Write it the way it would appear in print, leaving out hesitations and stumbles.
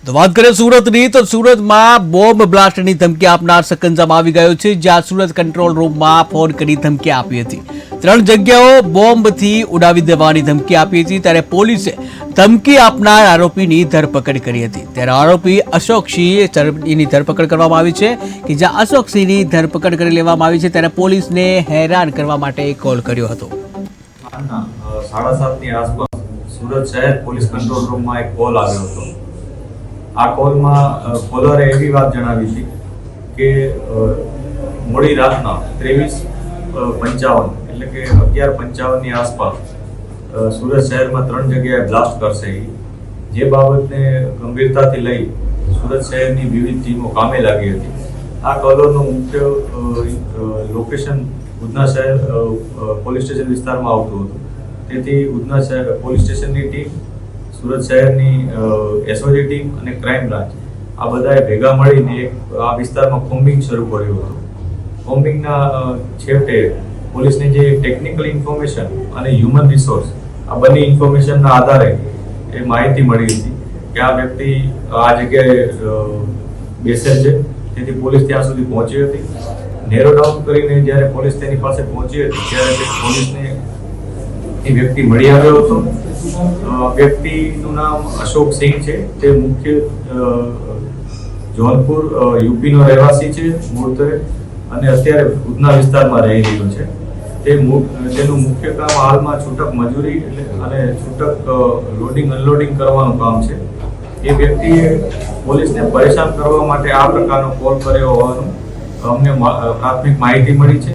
તો વાત કરીએ સુરતની, તો સુરતમાં બોમ્બ બ્લાસ્ટની ધમકી આપનાર સકંજામાં આવી ગયો છે, જ્યાં સુરત કંટ્રોલ રૂમમાં ફોન કરી ધમકી આપી હતી। 3 જગ્યાઓ બોમ્બથી ઉડાવી દેવાની ધમકી આપી હતી, ત્યારે પોલીસે ધમકી આપનાર આરોપીની ધરપકડ કરી હતી। ત્યારે આરોપી અશોક સિંહની ધરપકડ કરવામાં આવી છે, કે જ્યાં અશોક સિંહની ધરપકડ કરી લેવામાં આવી છે, ત્યારે પોલીસને હેરાન કરવા માટે કોલ કર્યો હતો। 7:30 આસપાસ સુરત શહેર પોલીસ કંટ્રોલ રૂમમાં એક કોલ આવ્યો હતો। આ કોલમાં કોલરે એવી વાત જણાવી હતી કે મોડી રાતના 23:55 એટલે કે 11:55 આસપાસ સુરત શહેરમાં 3 જગ્યાએ બ્લાસ્ટ કરશે। જે બાબતને ગંભીરતાથી લઈ સુરત શહેરની વિવિધ ટીમો કામે લાગી હતી। આ કોલરનું મુખ્ય લોકેશન ઉધના શહેર પોલીસ સ્ટેશન વિસ્તારમાં આવતું હતું, તેથી ઉધના શહેર પોલીસ સ્ટેશનની ટીમ, સુરત શહેરની એસઓજી ટીમ અને ક્રાઇમ બ્રાન્ચ આ બધાએ ભેગા મળીને આ વિસ્તારમાં કોમ્બિંગ શરૂ કર્યું હતું। કોમ્બિંગના છેવટે પોલીસને જે ટેકનિકલ ઇન્ફોર્મેશન અને હ્યુમન રિસોર્સ આ બંને ઇન્ફોર્મેશનના આધારે એ માહિતી મળી હતી કે આ વ્યક્તિ આ જગ્યાએ બેસેલ છે, તેથી પોલીસ ત્યાં સુધી પહોંચી હતી। નેરો ડાઉન કરીને જ્યારે પોલીસ તેની પાસે પહોંચી હતી ત્યારે તે પોલીસને એ વ્યક્તિ મળી આવ્યો હતો। વ્યક્તિનું નામ અશોક સિંહ છે, તે મુખ્ય જોનપુર યુપીનો રહેવાસી છે મૂળતરે, અને અત્યારે ઉધના વિસ્તારમાં રહી રહ્યો છે। તેનું મુખ્ય કામ હાલમાં છૂટક મજૂરી અને છૂટક લોડિંગ અનલોડિંગ કરવાનું કામ છે। એ વ્યક્તિએ પોલીસને પરેશાન કરવા માટે આ પ્રકારનો કોલ કર્યો હોવાનું અમને પ્રાથમિક માહિતી મળી છે।